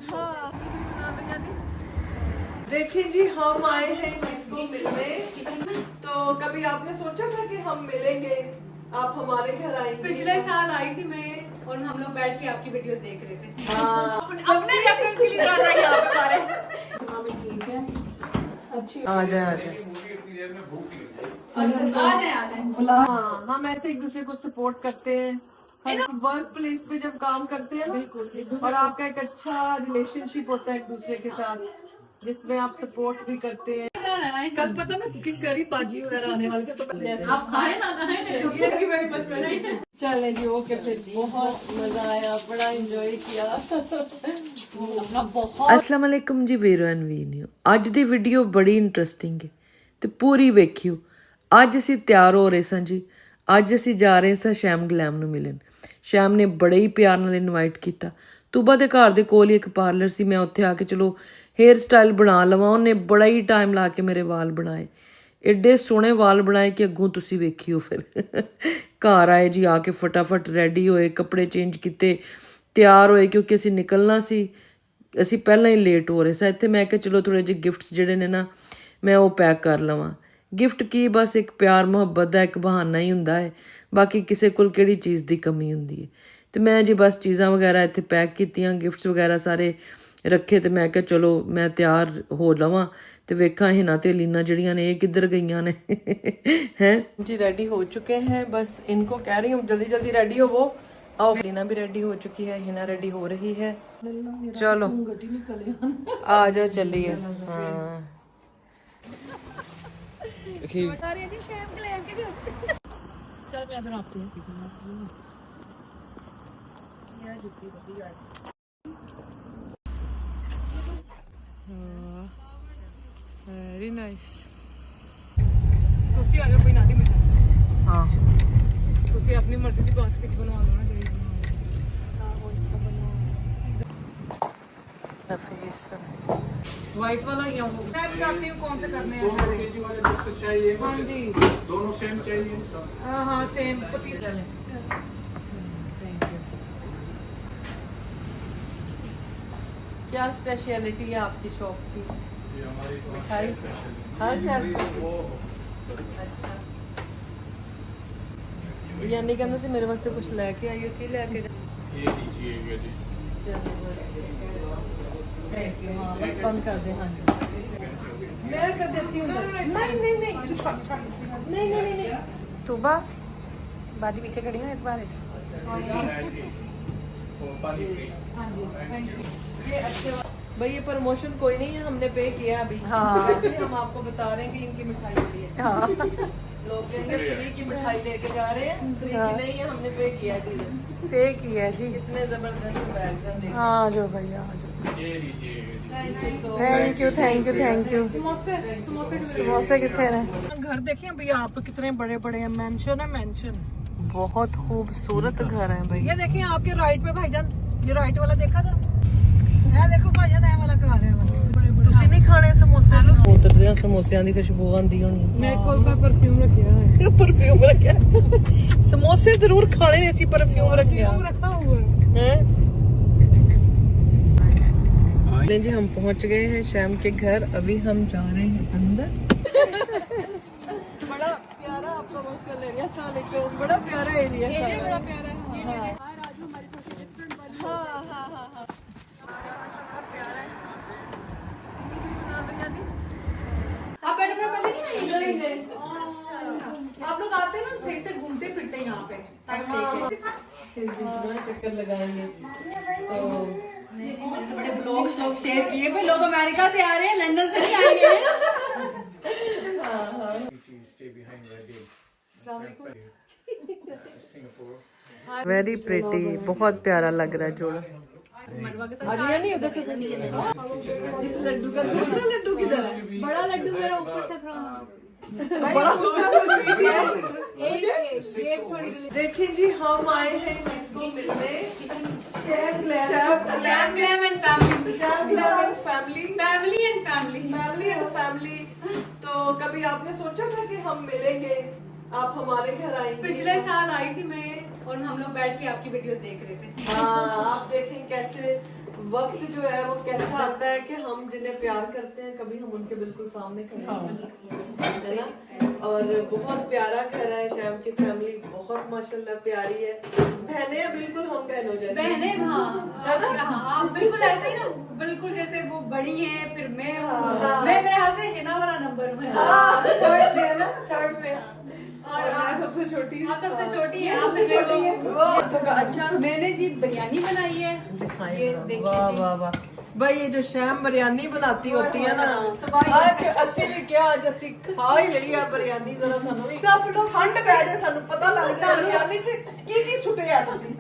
हाँ। देखिए जी, हम आए हैं किसको मिलने। तो कभी आपने सोचा था कि हम मिलेंगे, आप हमारे घर आएंगे? पिछले साल आई थी मैं और हम लोग बैठ के आपकी वीडियोस देख रहे थे। हाँ। अपने रेफरेंस के लिए कर रहा है यहाँ पे सारे। हाँ मैं ठीक है। अच्छी आ जाए आ जाए। हाँ, हम ऐसे एक दूसरे को सपोर्ट करते हैं वर्क प्लेस पे जब काम करते हैं ना, और आपका एक अच्छा रिलेशनशिप होता है एक दूसरे के साथ, जिसमें आप सपोर्ट भी करते हैं। कल पता मैं कुकिंग करी, पाजी वगैरह आने वाले थे तो आप खाए ना खाए। चले जी, ओके, फिर बहुत मजा आया, बड़ा एंजॉय किया। अस्सलाम वालेकुम जी वीरो एंड वीनियो। ਅੱਜ ਦੀ ਵੀਡੀਓ ਬੜੀ ਇੰਟਰਸਟਿੰਗ ਹੈ ਤੇ ਪੂਰੀ ਵੇਖਿਓ। ਅੱਜ ਅਸੀਂ ਤਿਆਰ ਹੋ ਰਹੇ ਸਾਂ ਜੀ। ਅੱਜ ਅਸੀਂ ਜਾ ਰਹੇ ਸਾਂ ਸ਼ੈਮ ਗਲੈਮ ਨੂੰ ਮਿਲਣ। ਸ਼ੈਮ ਨੇ ਬੜੇ ਹੀ ਪਿਆਰ ਨਾਲ ਇਨਵਾਈਟ ਕੀਤਾ। ਤੂਬਾ ਦੇ ਘਰ ਦੇ ਕੋਲ ਹੀ ਇੱਕ ਪਾਰਲਰ ਸੀ, ਮੈਂ ਉੱਥੇ ਆ ਕੇ ਚਲੋ हेयर स्टाइल बना लवां। उन्हें बड़ा ही टाइम ला के मेरे वाल बनाए, एडे सोहने वाल बनाए कि अगों तुसी वेखियो। फिर घर आए जी, आके फटाफट रेडी होए, कपड़े चेंज किते, तैयार होए क्योंकि असीं निकलना सी। असीं पहलां ही लेट हो रहे सां। इत्थे मैं कि चलो थोड़े ਜਿਹੇ गिफ्ट्स ਜਿਹੜੇ ਨੇ ਨਾ मैं वो पैक कर लवां। गिफ्ट की बस एक प्यार मुहब्बत का एक बहाना ही हुंदा है, बाकी किसी कोल किहड़ी चीज़ की कमी हुंदी है। तो मैं जी बस चीज़ां वगैरह इत्थे पैक कीतियां, गिफ्ट्स वगैरह सारे रखे। तो मैं क्या चलो मैं तैयार हो लवां तो वेखा हिना ते लीना जड़ियां ने ये किधर गईयां ने। हैं जी रेडी हो चुके हैं, बस इनको कह रही हूँ जल्दी जल्दी रेडी हो। वो और लीना भी रेडी हो चुकी है, हिना रेडी हो रही है। चलो आ जाओ, चलिए। हाँ वेरी नाइस। ਤੁਸੀਂ ਆ ਜਾਓ, ਕੋਈ ਨਾ ਦੀ ਮਿਲਣਾ। हाँ ਤੁਸੀਂ ਆਪਣੀ ਮਰਜ਼ੀ ਦੀ ਬਾਸਕਟ बनवा लो ना, ਜਿਹੜੀ व्हाइट वाला या वो मैं बताती हूँ कौन से करने हैं। 2 kg वाले बॉक्स चाहिए? हाँ जी, दोनों सेम चाहिए? हाँ सेम पतीस। क्या स्पेशलिटी है आपकी शॉप की? ये हमारी मिठाई हर शहर। अच्छा, यानी कहना से मेरे वास्ते कुछ लेके आइयो, की लेके ये लीजिएगा जी। Thank you. हाँ बस बंद कर दे। हाँ जी मैं कर देती हूँ। नहीं नहीं नहीं नहीं नहीं नहीं। तूबा बाजी पीछे खड़ी हूँ एक बार। और पानी फ्री। ये अच्छे भाई, ये प्रमोशन कोई नहीं है, हमने पे किया अभी। हाँ। वैसे हम आपको बता रहे हैं कि इनकी मिठाई के लिए। हाँ। लोग कहेंगे फ्री की मिठाई लेके जा रहे हैं, फ्री की नहीं है, हमने पे किया पे किया जी। कितने जबरदस्त बैग हैं। हाँ जो भैया आ जाओ। ये लीजिएगा जी। Thank you thank you thank you. समोसे कितने हैं? घर देखिए भैया आप, कितने बड़े बड़े हैं। मेंशन है, मेंशन। बहुत खूबसूरत घर है भाई। ये देखिए आपके राइट पे भाईजान, ये राइट वाला देखा था? ये देखो भाईजान, ये वाला घर है। ਤੁਸੀਂ ਨਹੀਂ ਖਾਣੇ ਸਮੋਸੇ? ਉਤਰਦੇ ਆ ਸਮੋਸਿਆਂ ਦੀ ਖੁਸ਼ਬੂ ਆਂਦੀ ਹੋਣੀ। ਮੇਰੇ ਕੋਲ ਮੈਂ ਪਰਫਿਊਮ ਰੱਖਿਆ ਹੈ। परफ्यूम रखा समोसे जरूर खाने ने, इसी परफ्यूम रखा हुआ है। जी हम पहुंच गए हैं शैम के घर, अभी हम जा रहे हैं अंदर। बड़ा प्यारा आपका प्रमोशन एरिया, अस्सलाम, बड़ा प्यारा एरिया है। ये बड़ा प्यारा है। हाँ हाँ हाँ हाँ। आप बैठे पहले नहीं आए? आप लोग आते हैं ना सही से, घूमते फिरते हैं यहाँ पे चक्कर लगाएंगे तो बड़े ब्लॉग शॉग शेयर किए भाई। लोग अमेरिका से आ रहे हैं, लंदन से नहीं आए हैं। वेरी प्रिटी, बहुत प्यारा लग रहा है जोड़ा। नहीं उधर से लड्डू का दूसरा लड्डू किधर है? बड़ा लड्डू मेरा ऊपर से देखिए जी, हम आए हैं किसको मिलने? फैमिली। तो कभी आपने सोचा था कि हम मिलेंगे, आप हमारे घर आएंगे? पिछले साल आई थी मैं और हम लोग बैठ के आपकी वीडियोस देख रहे थे। हाँ, आप देखें कैसे वक्त जो है वो कैसा आता है कि हम जिन्हें प्यार करते हैं कभी हम उनके बिल्कुल सामने खड़े हैं, है ना। और बहुत प्यारा घर है, शैम की फैमिली बहुत माशाल्लाह प्यारी है। बहनें बिल्कुल हम बहनों जैसे बहनें, हाँ बिल्कुल ऐसे ही ना, बिल्कुल जैसे वो बड़ी हैं, फिर मैं हूँ, मैं मेरे हाथ से हिना वाला नंबर में, थर्ड पे है ना, थर्ड पे। और मैं सबसे छोटी हूँ। आप सबसे छोटी है, आप सबसे छोटी है। वाह, अच्छा मैंने जी बिरयानी बनाई है, ये देखिए वाह जी। वाह वाह भाई, ये जो शैम बिरयानी बनाती होती है ना, आज ਅਸੀਂ ਵੀ क्या आज ਅਸੀਂ खा ही ਲਈ ਆ बिरयानी। जरा ਸਾਨੂੰ ਵੀ सब लोग ठंड पै जाए, ਸਾਨੂੰ पता लग जाए बिरयानी च की सुटिया तुसी।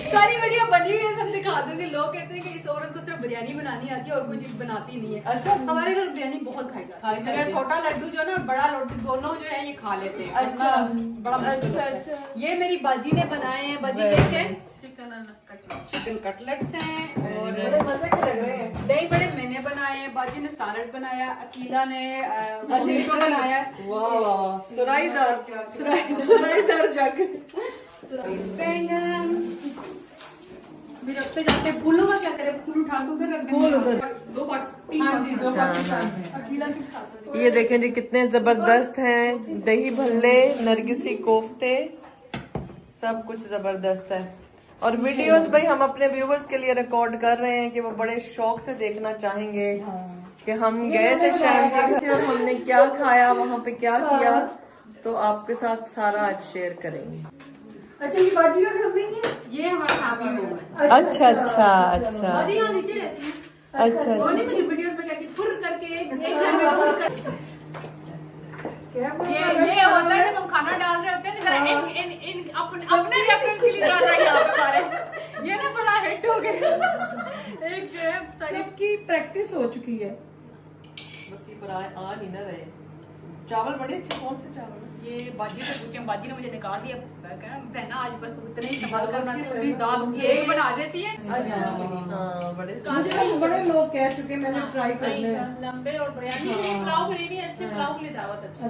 सारी वीडियो बनी हुई है, सब दिखा दूंगी। लोग कहते हैं कि इस औरत को सिर्फ बिरयानी बनानी आती है और कोई चीज बनाती नहीं है। अच्छा। हमारे घर बिरयानी बहुत खाई जाती है। मेरा छोटा लड्डू जो है ना, बड़ा लड्डू, दोनों जो है ये खा लेते हैं। अच्छा। बड़ा मुश्किल अच्छा, होता है। अच्छा। ये मेरी बाजी ने बनाए हैं। बाजी Very देखे, nice। चिकन कटलेट्स हैं और बड़े मजे के लग रहे हैं। दही बड़े मैंने बनाए हैं, बाजी ने सैलड बनाया, अकीला ने मोहितो बनाया, वाह वाह वाह, सुराईदार जग। बैंगन भी रखते जाते हैं। फूलों का क्या करें, फूल उठा दो, फिर रख फूल उधर। दो पाकिस्तान में अकीला के साथ। ये देखें जी कितने जबरदस्त हैं, दही भल्ले, नरगिसी कोफ्ते, सब कुछ जबरदस्त है। और वीडियोस भाई हम अपने व्यूवर्स के लिए रिकॉर्ड कर रहे हैं कि वो बड़े शौक से देखना चाहेंगे कि हम गए थे शैम के घर और हमने क्या खाया, वहाँ पे क्या किया, तो आपके साथ सारा आज शेयर करेंगे। अच्छा, ये बाजी का घर नहीं है, ये हमारा फैमिली होम है। अच्छा अच्छा अच्छा बाजी यहाँ नीचे रहती है। अच्छा वो नहीं मेरी वीडियोस में कहती फुर करके एक घर में फुर कर। ये होता है जब हम खाना डाल रहे होते हैं, जरा अपने रेफरेंस के लिए डाल रहे हैं यहाँ पे सारे। ये ना बड़ा हिट हो गया। एक जो है सबकी प्रैक्टिस हो चुकी है। बस ये पर आ नहीं ना रहे। चावल बड़े अच्छे, कौन से चावल? ये बाजी से पूछे, बाजी ने मुझे निकाल दिया। बहना आज बस तुम इतने ही इस्तेमाल करना, दूसरी दाल एक बना देती है। अच्छा हाँ, बड़े मुझे बड़े लोग कह चुके, मैंने ट्राई करने हैं। लंबे और बिरयानी पुलाव के लिए नहीं अच्छे, पुलाव के लिए दावत अच्छा।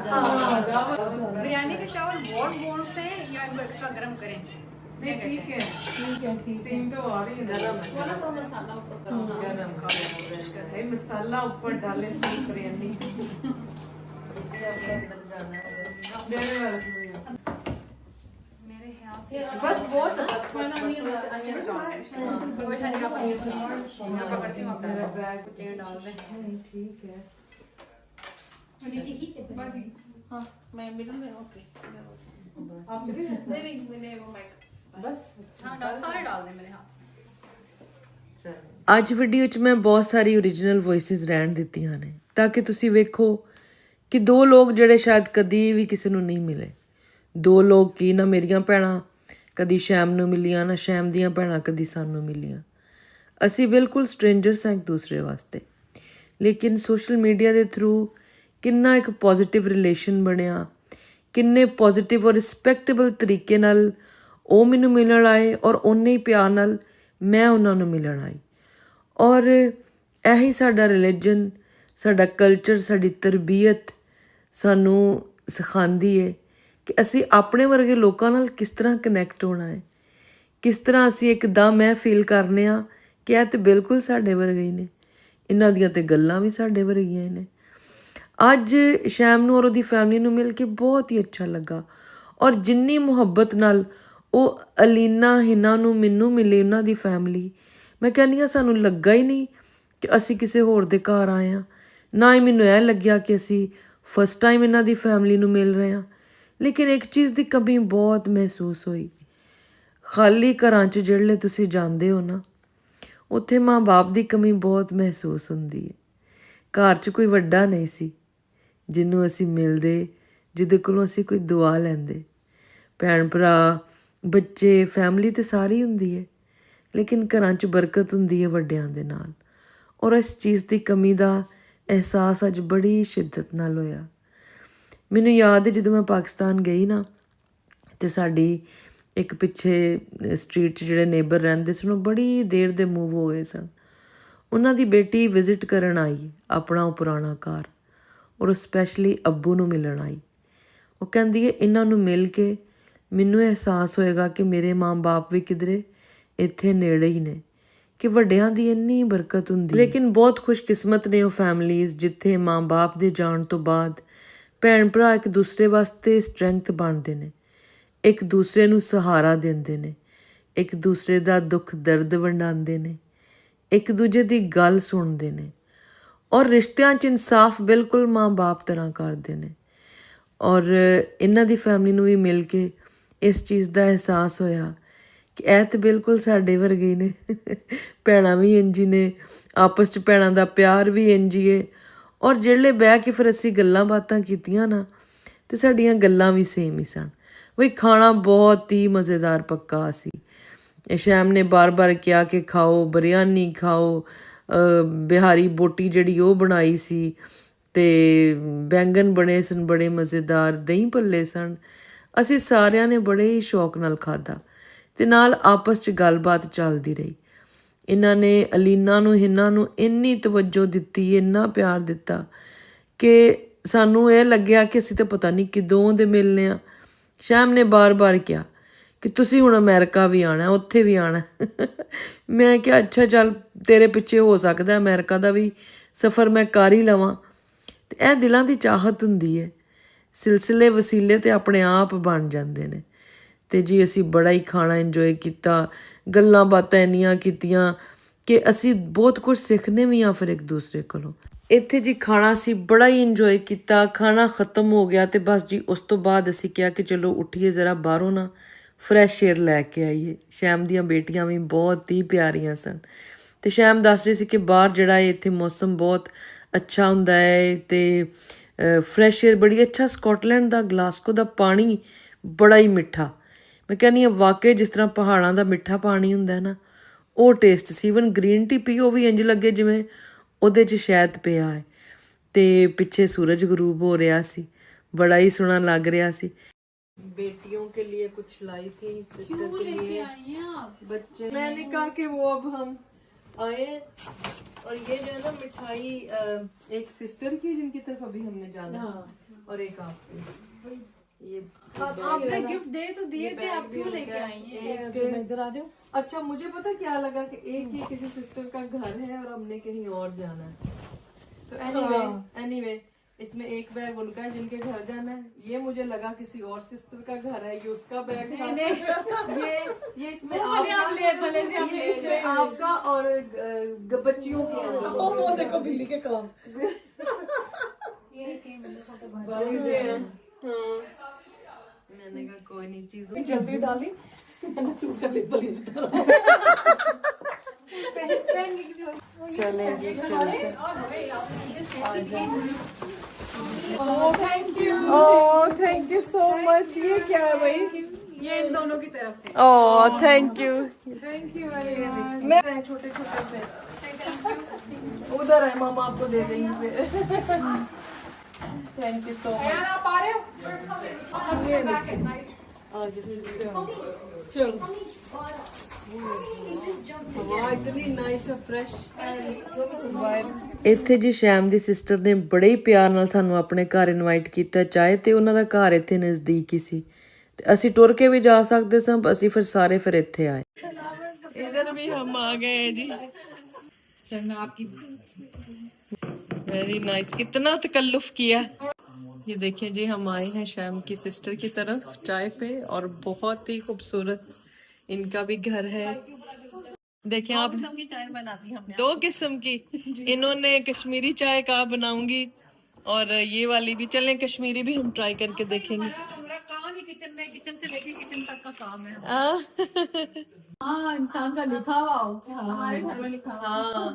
बिरयानी के चावल बोन से या इनको एक्स्ट्रा गर्म करें। नहीं ठीक है, ठीक है, ठीक है। तो आ रही है गरम है, वो ना थोड़ा मसाला ऊपर करो। गरम भाई मसाला ऊपर डाले सिर्फ बिरयानी मेरे ख्याल से बस बहुत है, बस पकड़ती हूँ अपना बैग चेन डाल दें। ठीक है। हाँ मैं मिडल में ओके। आप चले गए? नहीं मैंने वो माइक बस हाँ सारे डाल दें मेरे हाथ से। ਅੱਜ ਵੀਡੀਓ 'ਚ ਮੈਂ ਬਹੁਤ ਸਾਰੀ ਓਰੀਜਨਲ ਵੌਇਸਿਸ ਰਹਿਣ ਦਿੱਤੀਆਂ ਨੇ ਤਾਂ ਕਿ ਤੁਸੀਂ ਵੇਖੋ ਕਿ ਦੋ ਲੋਕ ਜਿਹੜੇ ਸ਼ਾਇਦ ਕਦੀ ਵੀ ਕਿਸੇ ਨੂੰ ਨਹੀਂ ਮਿਲੇ, ਦੋ ਲੋਕ ਕੀ ਨਾ ਮੇਰੀਆਂ ਭੈਣਾਂ ਕਦੀ ਸ਼ੈਮ ਨੂੰ ਮਿਲੀਆਂ ਨਾ ਸ਼ੈਮ ਦੀਆਂ ਭੈਣਾਂ ਕਦੀ ਸਾਨੂੰ ਮਿਲੀਆਂ। ਅਸੀਂ ਬਿਲਕੁਲ ਸਟ੍ਰੇਂਜਰਸ ਹਾਂ ਇੱਕ ਦੂਸਰੇ ਵਾਸਤੇ, ਲੇਕਿਨ ਸੋਸ਼ਲ ਮੀਡੀਆ ਦੇ ਥਰੂ ਕਿੰਨਾ ਇੱਕ ਪੋਜ਼ਿਟਿਵ ਰਿਲੇਸ਼ਨ ਬਣਿਆ, ਕਿੰਨੇ ਪੋਜ਼ਿਟਿਵ ਔਰ ਰਿਸਪੈਕਟੇਬਲ ਤਰੀਕੇ ਨਾਲ ਉਹ ਮੈਨੂੰ ਮਿਲਣ ਆਏ ਔਰ ਓਨੇ ਹੀ ਪਿਆਰ ਨਾਲ ਮੈਂ ਉਹਨਾਂ ਨੂੰ ਮਿਲਣ ਆਈ। ਔਰ ਇਹੀ ਸਾਡਾ ਰਿਲੀਜਨ, ਸਾਡਾ ਕਲਚਰ, ਸਾਡੀ ਤਰਬੀਅਤ ਸਾਨੂੰ ਸਿਖਾਉਂਦੀ ਹੈ ਕਿ ਅਸੀਂ ਆਪਣੇ ਵਰਗੇ ਲੋਕਾਂ ਨਾਲ ਕਿਸ ਤਰ੍ਹਾਂ ਕਨੈਕਟ ਹੋਣਾ ਹੈ, ਕਿਸ ਤਰ੍ਹਾਂ ਅਸੀਂ ਇੱਕਦਮ ਇਹ ਫੀਲ ਕਰਨੇ ਆ ਕਿ ਇਹ ਤਾਂ ਬਿਲਕੁਲ ਸਾਡੇ ਵਰਗੇ ਹੀ ਨੇ, ਇਹਨਾਂ ਦੀਆਂ ਤਾਂ ਗੱਲਾਂ ਵੀ ਸਾਡੇ ਵਰਗੀਆਂ ਹੀ ਨੇ। ਅੱਜ ਸ਼ੈਮ ਨੂੰ ਔਰ ਉਹਦੀ ਫੈਮਿਲੀ ਨੂੰ ਮਿਲ ਕੇ ਬਹੁਤ ਹੀ ਅੱਛਾ ਲੱਗਾ ਔਰ ਜਿੰਨੀ ਮੁਹੱਬਤ ਨਾਲ ਉਹ ਅਲੀਨਾ ਹਿਨਾ ਨੂੰ ਮੈਨੂੰ ਮਿਲੀ, ਉਹਨਾਂ ਦੀ ਫੈਮਿਲੀ, ਮੈਂ ਕਹਿੰਦੀ ਹਾਂ ਸਾਨੂੰ ਲੱਗਾ ਹੀ ਨਹੀਂ ਕਿ ਅਸੀਂ ਕਿਸੇ ਹੋਰ ਦੇ ਘਰ ਆਏ ਹਾਂ, ਨਾ ਹੀ ਮੈਨੂੰ ਇਹ ਲੱਗਿਆ ਕਿ ਅਸੀਂ ਫਸਟ ਟਾਈਮ ਇਹਨਾਂ ਦੀ ਫੈਮਿਲੀ ਨੂੰ ਮਿਲ ਰਹੇ ਹਾਂ। ਲੇਕਿਨ ਇੱਕ ਚੀਜ਼ ਦੀ ਕਮੀ ਬਹੁਤ ਮਹਿਸੂਸ ਹੋਈ, ਖਾਲੀ ਘਰਾਂ 'ਚ ਜਿਹੜੇ ਤੁਸੀਂ ਜਾਂਦੇ ਹੋ ਨਾ, ਉੱਥੇ ਮਾਂ ਬਾਪ ਦੀ ਕਮੀ ਬਹੁਤ ਮਹਿਸੂਸ ਹੁੰਦੀ ਹੈ। ਘਰ 'ਚ ਕੋਈ ਵੱਡਾ ਨਹੀਂ ਸੀ ਜਿਹਨੂੰ ਅਸੀਂ ਮਿਲਦੇ, ਜਿਹਦੇ ਕੋਲੋਂ ਅਸੀਂ ਕੋਈ ਦੁਆ ਲੈਂਦੇ। ਭੈਣ ਭਰਾ, ਬੱਚੇ, ਫੈਮਿਲੀ ਤਾਂ ਸਾਰੀ ਹੁੰਦੀ ਹੈ, ਲੇਕਿਨ ਘਰਾਂ 'ਚ ਬਰਕਤ ਹੁੰਦੀ ਹੈ ਵੱਡਿਆਂ ਦੇ ਨਾਲ। ਔਰ ਇਸ ਚੀਜ਼ ਦੀ ਕਮੀ ਦਾ ਅਹਿਸਾਸ ਅੱਜ ਬੜੀ ਸ਼ਿੱਦਤ ਨਾਲ ਹੋਇਆ। ਮੈਨੂੰ ਯਾਦ ਹੈ ਜਦੋਂ ਮੈਂ ਪਾਕਿਸਤਾਨ ਗਈ ਨਾ, ਅਤੇ ਸਾਡੀ ਇੱਕ ਪਿੱਛੇ ਸਟਰੀਟ 'ਚ ਜਿਹੜੇ ਨੇਬਰ ਰਹਿੰਦੇ ਸਨ, ਉਹ ਬੜੀ ਦੇਰ ਦੇ ਮੂਵ ਹੋ ਗਏ ਸਨ। ਉਹਨਾਂ ਦੀ ਬੇਟੀ ਵਿਜ਼ਿਟ ਕਰਨ ਆਈ ਆਪਣਾ ਉਹ ਪੁਰਾਣਾ ਘਰ, ਔਰ ਉਹ ਸਪੈਸ਼ਲੀ ਅੱਬੂ ਨੂੰ ਮਿਲਣ ਆਈ। ਉਹ ਕਹਿੰਦੀ ਹੈ ਇਹਨਾਂ ਨੂੰ ਮਿਲ ਕੇ ਮੈਨੂੰ ਅਹਿਸਾਸ ਹੋਏਗਾ ਕਿ ਮੇਰੇ ਮਾਂ ਬਾਪ ਵੀ ਕਿਧਰੇ ਇੱਥੇ ਨੇੜੇ ਹੀ ਨੇ, ਕਿ ਵੱਡਿਆਂ ਦੀ ਇੰਨੀ ਬਰਕਤ ਹੁੰਦੀ। ਲੇਕਿਨ ਬਹੁਤ ਖੁਸ਼ਕਿਸਮਤ ਨੇ ਉਹ ਫੈਮਲੀਜ਼ ਜਿੱਥੇ ਮਾਂ-ਬਾਪ ਦੇ ਜਾਣ ਤੋਂ ਬਾਅਦ ਭੈਣ ਭਰਾ ਇੱਕ ਦੂਸਰੇ ਵਾਸਤੇ ਸਟਰੈਂਥ ਬਣਦੇ ਨੇ, ਇੱਕ ਦੂਸਰੇ ਨੂੰ ਸਹਾਰਾ ਦਿੰਦੇ ਨੇ, ਇੱਕ ਦੂਸਰੇ ਦਾ ਦੁੱਖ ਦਰਦ ਵੰਡਾਉਂਦੇ ਨੇ, ਇੱਕ ਦੂਜੇ ਦੀ ਗੱਲ ਸੁਣਦੇ ਨੇ ਔਰ ਰਿਸ਼ਤਿਆਂ 'ਚ ਇਨਸਾਫ ਬਿਲਕੁਲ ਮਾਂ-ਬਾਪ ਤਰ੍ਹਾਂ ਕਰਦੇ ਨੇ। ਔਰ ਇਹਨਾਂ ਦੀ ਫੈਮਿਲੀ ਨੂੰ ਵੀ ਮਿਲ ਕੇ ਇਸ ਚੀਜ਼ ਦਾ ਅਹਿਸਾਸ ਹੋਇਆ ਕਿ ਇਹ ਤਾਂ ਬਿਲਕੁਲ ਸਾਡੇ ਵਰਗੇ ਹੀ ਨੇ। ਭੈਣਾਂ ਵੀ ਇੰਝ ਹੀ ਨੇ, ਆਪਸ 'ਚ ਭੈਣਾਂ ਦਾ ਪਿਆਰ ਵੀ ਇੰਝ ਹੀ ਹੈ। ਔਰ ਜਿਹੜੇ ਬਹਿ ਕੇ ਫਿਰ ਅਸੀਂ ਗੱਲਾਂ ਬਾਤਾਂ ਕੀਤੀਆਂ ਨਾ, ਤੇ ਸਾਡੀਆਂ ਗੱਲਾਂ ਵੀ ਸੇਮ ਹੀ ਸਨ। ਵਈ ਖਾਣਾ ਬਹੁਤ ਹੀ ਮਜ਼ੇਦਾਰ ਪੱਕਾ ਸੀ। ਸ਼ੈਮ ਨੇ ਬਾਰ-ਬਾਰ ਕਿਹਾ ਕਿ ਖਾਓ, ਬਿਰਿਆਨੀ ਖਾਓ, ਬਿਹਾਰੀ ਬੋਟੀ ਜਿਹੜੀ ਉਹ ਬਣਾਈ ਸੀ, ਤੇ ਬੈਂਗਨ ਬਣੇ ਸਨ ਬੜੇ ਮਜ਼ੇਦਾਰ, ਦਹੀਂ ਭੱਲੇ ਸਨ। ਅਸੀਂ ਸਾਰਿਆਂ ਨੇ ਬੜੇ ਹੀ ਸ਼ੌਕ ਨਾਲ ਖਾਧਾ ਤੇ ਨਾਲ ਆਪਸ 'ਚ ਗੱਲਬਾਤ ਚੱਲਦੀ ਰਹੀ। ਇਹਨਾਂ ਨੇ ਅਲੀਨਾ ਨੂੰ, ਹਿਨਾ ਨੂੰ ਇੰਨੀ ਤਵੱਜੋ ਦਿੱਤੀ, ਇੰਨਾ ਪਿਆਰ ਦਿੱਤਾ ਕਿ ਸਾਨੂੰ ਇਹ ਲੱਗਿਆ ਕਿ ਅਸੀਂ ਤਾਂ ਪਤਾ ਨਹੀਂ ਕਦੋਂ ਦੇ ਮਿਲਨੇ ਆ। ਸ਼ੈਮ ਨੇ ਬਾਰ-ਬਾਰ ਕਿਹਾ ਕਿ ਤੁਸੀਂ ਹੁਣ ਅਮਰੀਕਾ ਵੀ ਆਉਣਾ, ਉੱਥੇ ਵੀ ਆਉਣਾ। ਮੈਂ ਕਿਹਾ ਅੱਛਾ ਚੱਲ ਤੇਰੇ ਪਿੱਛੇ ਹੋ ਸਕਦਾ ਅਮਰੀਕਾ ਦਾ ਵੀ ਸਫ਼ਰ ਮੈਂ ਕਰ ਹੀ ਲਵਾਂ। ਤੇ ਇਹ ਦਿਲਾਂ ਦੀ ਚਾਹਤ ਹੁੰਦੀ ਹੈ, ਸਿਲਸਿਲੇ ਵਸੀਲੇ ਤੇ ਆਪਣੇ ਆਪ ਬਣ ਜਾਂਦੇ ਨੇ। ਤੇ ਜੀ ਅਸੀਂ ਬੜਾ ਹੀ ਖਾਣਾ ਇੰਜੋਏ ਕੀਤਾ, ਗੱਲਾਂ ਬਾਤਾਂ ਇੰਨੀਆਂ ਕੀਤੀਆਂ ਕਿ ਅਸੀਂ ਬਹੁਤ ਕੁਝ ਸਿੱਖਣੇ ਵੀ ਆ ਫਿਰ ਇੱਕ ਦੂਸਰੇ ਕੋਲੋਂ। ਇੱਥੇ ਜੀ ਖਾਣਾ ਅਸੀਂ ਬੜਾ ਹੀ ਇੰਜੋਏ ਕੀਤਾ। ਖਾਣਾ ਖਤਮ ਹੋ ਗਿਆ ਤੇ ਬਸ ਜੀ ਉਸ ਤੋਂ ਬਾਅਦ ਅਸੀਂ ਕਿਹਾ ਕਿ ਚਲੋ ਉੱਠੀਏ ਜ਼ਰਾ ਬਾਹਰੋਂ ਨਾ ਫਰੈਸ਼ ਏਅਰ ਲੈ ਕੇ ਆਈਏ। ਸ਼ੈਮ ਦੀਆਂ ਬੇਟੀਆਂ ਵੀ ਬਹੁਤ ਹੀ ਪਿਆਰੀਆਂ ਸਨ ਤੇ ਸ਼ੈਮ ਦੱਸ ਰਹੀ ਸੀ ਕਿ ਬਾਹਰ ਜਿਹੜਾ ਹੈ ਇੱਥੇ ਮੌਸਮ ਬਹੁਤ ਅੱਛਾ ਹੁੰਦਾ ਹੈ ਤੇ ਫਰੈਸ਼ ਏਅਰ ਬੜੀ ਅੱਛਾ। ਸਕਾਟਲੈਂਡ ਦਾ ਗਲਾਸਕੋ ਦਾ ਪਾਣੀ ਬੜਾ ਹੀ ਮਿੱਠਾ, ਮੈਂ ਕਹਿੰਦੀ ਹਾਂ ਵਾਕਈ ਜਿਸ ਤਰ੍ਹਾਂ ਪਹਾੜਾਂ ਦਾ ਮਿੱਠਾ ਪਾਣੀ ਹੁੰਦਾ ਨਾ, ਉਹ ਟੇਸਟ ਸੀ। ਈਵਨ ਗ੍ਰੀਨ ਟੀ ਪੀਓ ਵੀ ਇੰਝ ਲੱਗੇ ਜਿਵੇਂ ਉਹਦੇ 'ਚ ਸ਼ਹਿਦ ਪਿਆ ਹੈ। ਤੇ ਪਿੱਛੇ ਸੂਰਜ ਗਰੂਬ ਹੋ ਰਿਹਾ ਸੀ, बड़ा ही सोना लग रहा सी। बेटियों के लिए कुछ लाई थी, सिस्टर के लिए बच्चे। मैंने कहा कि वो अब हम आए और ये जो है ना मिठाई एक सिस्टर की जिनकी तरफ अभी हमने जाना और एक आपकी। ये आपने गिफ्ट दे तो दिए थे, आप क्यों लेके आई हैं? इधर आ जाओ। अच्छा मुझे पता क्या लगा कि एक ये किसी सिस्टर का घर है और हमने कहीं और जाना है, तो एनीवे इसमें एक बैग उनका है जिनके घर जाना है, ये मुझे लगा किसी और सिस्टर का घर है, ये उसका बैग था। ये इसमें आपका, ये इसमें आपका और बच्चियों के। देखो बिल्ली के काम। मैंने कहा कोई नहीं, चीज जल्दी डाली मैंने सूट का लिप चले जी चलते। Thank you so much. ये क्या है भाई? ये इन दोनों की तरफ से। Oh thank you. मैं छोटे छोटे से उधर है, मामा आपको दे देंगे। Thank you so much. आप आ रहे हो? चलो इतनी नाइस है, फ्रेश। ਇੱਥੇ ਜੀ ਸ਼ੈਮ ਦੀ ਸਿਸਟਰ ਨੇ ਬੜੇ ਹੀ ਪਿਆਰ ਨਾਲ ਸਾਨੂੰ ਆਪਣੇ ਘਰ ਇਨਵਾਈਟ ਕੀਤਾ, ਚਾਹੇ ਤੇ ਉਹਨਾਂ ਦਾ ਘਰ ਇੱਥੇ ਨਜ਼ਦੀਕ ਹੀ ਸੀ ਤੇ ਅਸੀਂ ਟੁਰ ਕੇ ਵੀ ਜਾ ਸਕਦੇ ਸਾਂ। ਅਸੀਂ ਫਿਰ ਸਾਰੇ ਫਿਰ ਇੱਥੇ ਆਏ। इधर भी हम आ गए जी। आपकी वेरी नाइस, कितना तकल्लुफ किया। ये देखिए जी हम आए हैं शैम की सिस्टर की तरफ चाय पे, और बहुत ही खूबसूरत इनका भी घर है। देखिए आप, की चाय बनाती हमने। 2 किस्म की। इन्होंने कश्मीरी चाय का बनाऊंगी और ये वाली भी। चलें कश्मीरी भी हम ट्राई करके देखेंगे। हमारा काम ही किचन में, किचन से लेके किचन तक का काम है। हाँ इंसान का लिखा हुआ हो, हमारे घर में लिखा हुआ। हाँ,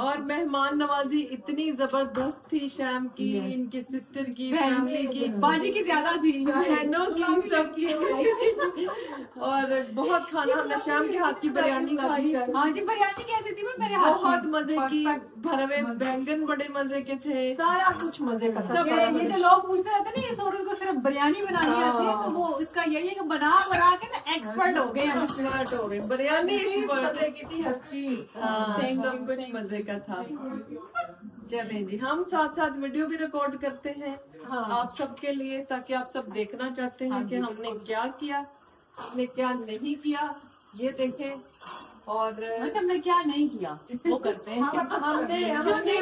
और मेहमान नवाजी इतनी जबरदस्त थी शैम की, इनकी सिस्टर की, फैमिली की, बाजी की ज्यादा थी, बहनों की, सबकी। और बहुत खाना हमने शैम के हाथ की बिरयानी खाई। हाँ जी बिरयानी कैसी थी? मेरे हाथ बहुत मजे की। भरवे बैंगन बड़े मजे के थे, सारा कुछ मजे का था। ये जो लोग पूछते रहते ना ये सोनू को सिर्फ बिरयानी बनानी आती है, तो वो इसका यही है कि बना के ना एक्सपर्ट हो गए हम। एक्सपर्ट हो गए, बिरयानी एक्सपर्ट की थी हर चीज। सब कुछ मजे का था। चलें जी, हम साथ साथ वीडियो भी रिकॉर्ड करते हैं आप सबके लिए, ताकि आप सब देखना चाहते हैं कि हमने क्या किया, हमने क्या नहीं किया। ये देखें और वैसे हमने क्या नहीं किया, वो करते हैं। हमने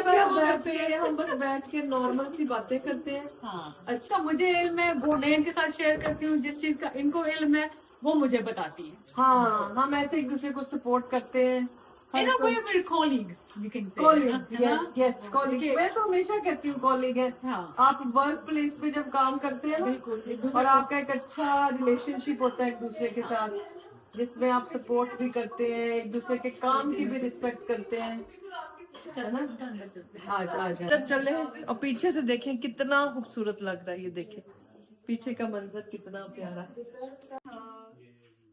बस बैठ के नॉर्मल सी बातें करते हैं। हाँ, अच्छा, मुझे इल्म है, वो मैं इनके साथ शेयर करती हूँ, जिस चीज का इनको इल्म है वो मुझे बताती है। हाँ, हम ऐसे एक दूसरे को सपोर्ट करते हैं। colleagues, you can say. Colleague, मैं तो हमेशा कहती हूँ कॉलीग है। हाँ। आप वर्क प्लेस पे जब काम करते हैं ना, और आपका एक अच्छा रिलेशनशिप होता है एक दूसरे के साथ, जिसमें आप सपोर्ट भी करते हैं, एक दूसरे के काम की भी रिस्पेक्ट करते हैं, है ना। आज चले और पीछे से देखें कितना खूबसूरत लग रहा है। ये देखें पीछे का मंजर कितना प्यारा है।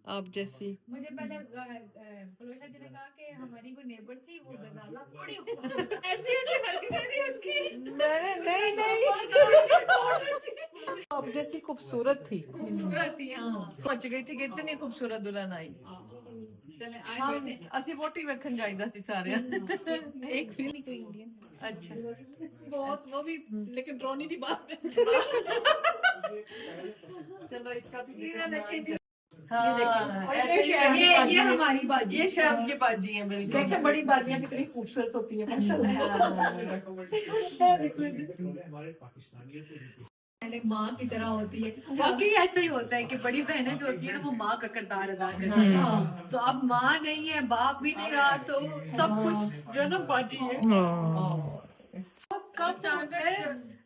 आप जैसी मुझे पहले फलोशा जी ने कहा कि हमारी कोई नेबर थी, वो गजाला बड़ी खूबसूरत ऐसी उसकी नहीं आप जैसी खूबसूरत थी। पहुंच गई थी कि इतनी खूबसूरत दुल्हन आई। चले हम ਅਸੀਂ ਵੋਟੀ ਵੇਖਣ ਜਾਈਦਾ ਸੀ ਸਾਰਿਆਂ एक फील तो इंडियन अच्छा बहुत, वो भी लेकिन ड्रोनी की बात में। चलो इसका भी ये हमारी बाजी, ये शाम की बाजी है। बिल्कुल देखिए बड़ी बाजियां कितनी खूबसूरत होती है माशाल्लाह। माँ की तरह होती है, बाकी ऐसा ही होता है कि बड़ी बहनें जो होती है ना वो माँ का किरदार अदा करती है। तो अब माँ नहीं है, बाप भी नहीं रहा, तो सब कुछ जो है ना बाजी है। कब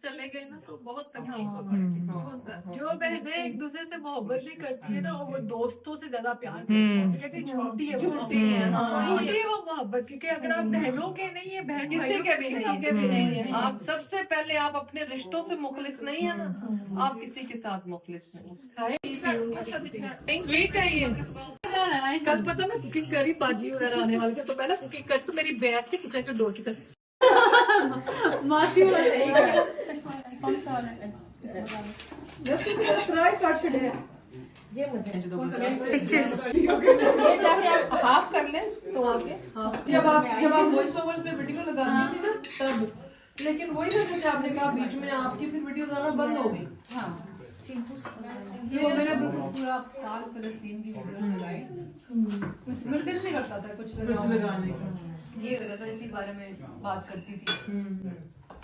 चले गए ना तो बहुत तकलीफ होती है। जो बहनें एक दूसरे से मोहब्बत नहीं करती है ना, वो दोस्तों से ज्यादा प्यार करती है, झूठी है वो मोहब्बत, क्योंकि अगर आप बहनों के नहीं है, बहन किसी के भी नहीं है। आप सबसे पहले आप अपने रिश्तों से मुखलिस नहीं है ना, आप किसी के साथ मुखलिस नहीं। स्वीट है ये। कल पता मैं कुकिंग करी, बाजी वगैरह आने वाले थे, तो मैं ना कुकिंग कर, तो मेरी बैग थी किचन के डोर की तरफ मासी हाफ कर ले तो आगे। जब आप वॉइस ओवर पे वीडियो लगाती थी ना तब, लेकिन वही ना जैसे आपने कहा बीच में आपकी फिर वीडियो आना बंद हो गई। ये मैंने पूरा साल फलस्तीन की वीडियोस लगाई, कुछ मेरा दिल नहीं करता था कुछ लगाने का। ये हो रहा था, इसी बारे में बात करती थी।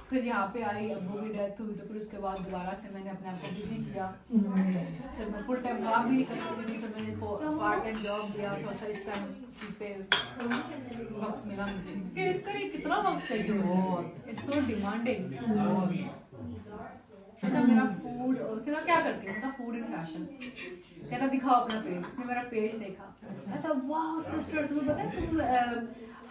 फिर यहाँ पे आई, अब्बू की डेथ हुई, तो फिर उसके बाद दोबारा से मैंने अपने आप को बिजी किया। फिर मैं फुल टाइम काम भी नहीं कर सकती थी, फिर मैंने पार्ट टाइम जॉब दिया, थोड़ा सा इस टाइम पे वक्त मिला मुझे, क्योंकि इसका लिए कितना वक्त चाहिए बहुत, इट्स सो डिमांडिंग। मेरा फूड, और उसने कहा क्या करती हूँ, फूड एंड फैशन, कहता दिखाओ अपना पेज। उसने मेरा पेज देखा, कहता वाह सिस्टर, तुम्हें पता है तुम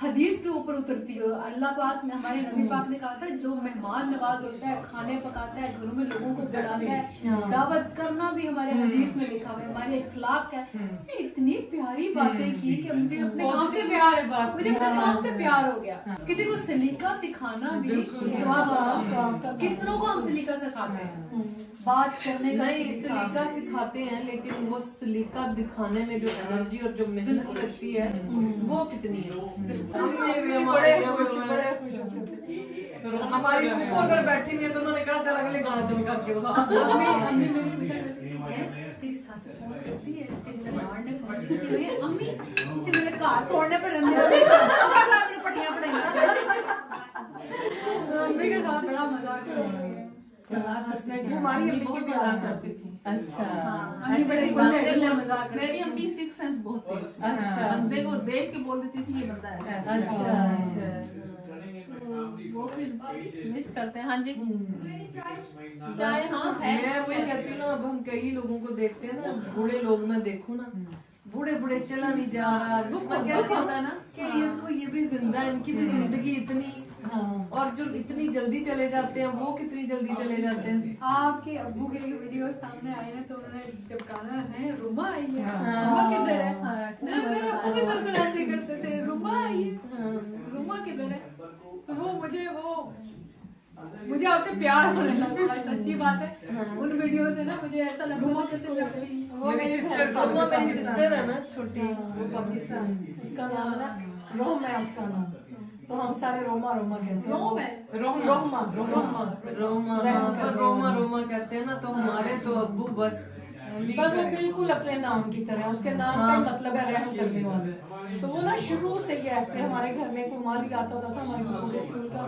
हदीस के ऊपर उतरती हो। अल्लाह पाक ने, हमारे नबी पाक ने कहा था, जो मेहमान नवाज होता है, खाने पकाता है, घरों में लोगों को बुलाता है, दावत करना भी हमारे हदीस में लिखा हुआ है, हमारे इखलाक है। उसने इतनी प्यारी बातें की कि मुझे अपने काम से प्यार, मुझे अपने काम से प्यार हो गया। किसी को सलीका सिखाना भी कितनों को हम सलीका सिखाते हैं, बात करने का नहीं सलीका सिखाते हैं, लेकिन वो सलीका दिखाने में जो एनर्जी और जो मेहनत लगती है वो कितनी है। हमारी बुप्पो अगर बैठी हुई है तो उन्होंने कहा चल अगले गाने तुम करके तोड़ने पर पट्टियां पड़ेंगी। मम्मी के साथ बड़ा मजाक हमारी अम्मी की मजाक करती थी। अच्छा मेरी अम्मी सिक्स सेंस बहुत थी। अच्छा बंदे को देख के बोल देती थी ये बंदा है। अच्छा वो फिर मिस करते हैं। हाँ जी चाय, हाँ है। मैं वही कहती हूँ ना, अब हम कई लोगों को देखते हैं ना, बूढ़े लोग मैं देखूँ ना, बूढ़े चला नहीं जा रहा, मैं कहती हूँ ना कि ये भी जिंदा है, इनकी भी जिंदगी इतनी, और जो इतनी जल्दी चले जाते हैं वो कितनी जल्दी चले जाते हैं। आपके अब्बू के वीडियो सामने आए ना, तो उन्होंने जब कहा है रुमा आई है, रुमा किधर है, मेरे अब्बू भी बिल्कुल ऐसे करते थे, रुमा आई है, रुमा किधर है। तो वो मुझे आपसे प्यार होने लगा, सच्ची बात है। उन वीडियो से ना मुझे ऐसा लगा वो मेरी सिस्टर है ना छोटी, पाकिस्तान, उसका नाम है ना रोम है उसका नाम, तो हम सारे रोमा कहते हैं। रोम है, रोमा कहते हैं ना, तो हमारे तो अब्बू बस वो बिल्कुल अपने नाम की तरह, उसके नाम का मतलब है रहम करने वाले। तो वो ना शुरू से ही ऐसे हमारे घर में कोई माली आता था हमारे बहू के स्कूल का,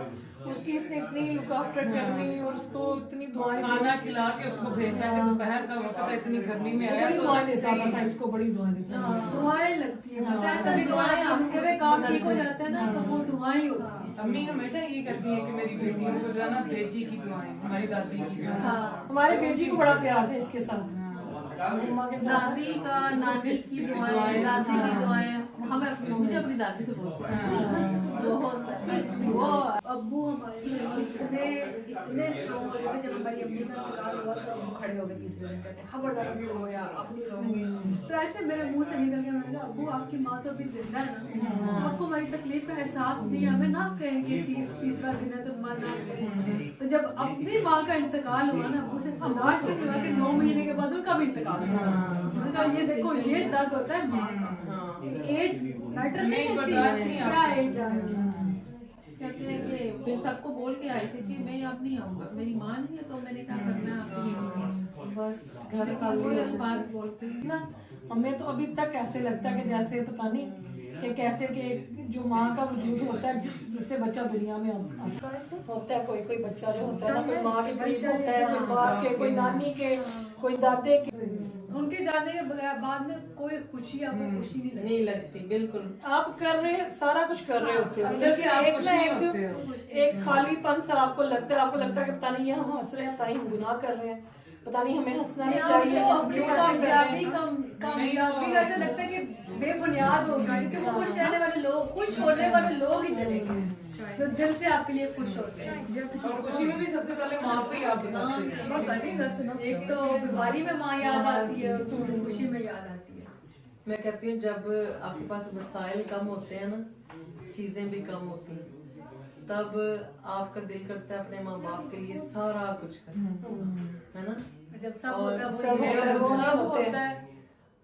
उसकी इसने इतनी लुक आफ्टर करनी और उसको इतनी दुआएं खाना खिला के उसको भेजना कि दोपहर का वक्त है, इतनी गर्मी में आया बड़ी तो दुआएं देता था इसको, बड़ी दुआएं देता था। दुआएं लगती है, पता है कभी दुआएं आपके भी काम ठीक हो जाते हैं ना, तो वो दुआएं होती है। अम्मी हमेशा ये करती है कि मेरी बेटी को जो है ना बेजी की दुआएं, हमारी दादी की दुआएं। हमारे बेटी को बड़ा प्यार था इसके साथ, मम्मा के साथ। दादी का, नानी की दुआएं, दादी की दुआएं, हमें मुझे अपनी दादी से बहुत वो अब्बू हमारे इतने स्ट्रॉन्ग हो गए थे जब हमारी अम्मी का इंतकाल हुआ तो अब्बू खड़े हो गए तीसरे दिन, कहते खबरदार अभी रोया, अब नहीं रोगे। तो ऐसे मेरे मुंह से निकल गया, मैंने कहा अब्बू आपकी माँ तो अभी जिंदा है ना, आपको हमारी तकलीफ का एहसास नहीं है, हमें ना कहें कि तीसरा दिन है तो मन ना करें। तो जब अपनी माँ का इंतकाल हुआ ना, अब्बू से बर्दाश्त नहीं हुआ कि 9 महीने के बाद उनका भी इंतकाल हुआ। मैंने कहा ये देखो ये दर्द होता है माँ का, एज मैटर नहीं करती, क्या एज है। कहते हैं कि फिर सबको बोल के आई थी कि मैं अब नहीं आऊंगा, मेरी माँ नहीं है तो मैंने क्या करना है, बस घर का कोई अल्फाज बोलती ना। हमें तो अभी तक ऐसे लगता है कि जैसे पता नहीं कि कैसे कि जो माँ का वजूद होता है जिससे बच्चा दुनिया में होता है। कोई बच्चा जो होता है ना, कोई माँ के करीब होता है, कोई बाप के, कोई नानी के, कोई दादे के। उनके जाने के बगैर बाद में कोई खुशी आपको खुशी नहीं लगती। बिल्कुल आप कर रहे सारा कुछ कर रहे होते हो, अंदर से आप खुश नहीं होते हो। एक खालीपन सा आपको लगता है, आपको लगता है कि पता नहीं ये हम हंस रहे हैं, पता नहीं हम गुनाह कर रहे हैं, पता नहीं हमें हंसना नहीं चाहिए। कामयाबी का ऐसा लगता है कि बेबुनियाद हो गया, क्योंकि वो खुश रहने वाले लोग, खुश होने वाले लोग ही चलेंगे तो दिल से आपके लिए खुश होते हैं। और खुशी में भी सबसे पहले माँ को याद दिलाते हैं। बस एक तो बीमारी में माँ याद आती है, खुशी में याद आती है। मैं कहती हूँ जब आपके पास वसाइल कम होते हैं ना, चीजें भी कम होती हैं, तब आपका दिल करता है अपने माँ बाप के लिए सारा कुछ करना, है ना। जब सब और सब होता है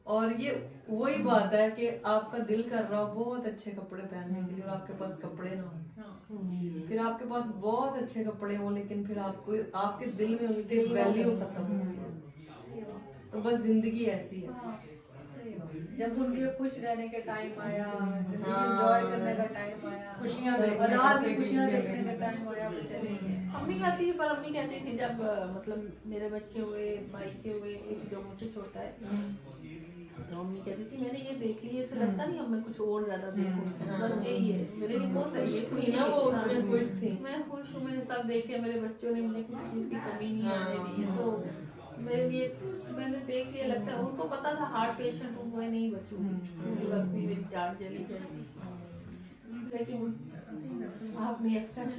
और ये वही बात है कि आपका दिल कर रहा हो बहुत अच्छे कपड़े पहनने के लिए और आपके पास कपड़े ना हो, फिर आपके पास बहुत अच्छे कपड़े हो लेकिन फिर आपको आपके दिल में उनकी वैल्यू खत्म हो गई है। तो बस जिंदगी ऐसी है। जब उनके खुश रहने के टाइम आया, एंजॉय करने का टाइम आया, खुशियाँ देखने का टाइम आया, वो चले गए। अम्मी कहती थी, पर अम्मी कहती थी जब मतलब मेरे बच्चे हुए, भाई के हुए, एक जो मुझसे छोटा है, तो अम्मी कहती थी मैंने ये देख लिया, ऐसा लगता नहीं अब मैं कुछ और ज्यादा देखूं, बस यही है मेरे लिए बहुत है। खुश ना वो उसमें खुश थी, मैं खुश हूँ। मैंने तब देखे मेरे बच्चों ने मुझे किसी चीज की कमी नहीं आने दी है, तो मेरे लिए मैंने देख लिया। लगता है उनको पता था हार्ट पेशेंट हूँ, मैं नहीं बचूंगी, इसी वक्त भी मेरी जान चली जाएगी, लेकिन आपने एक्सेप्ट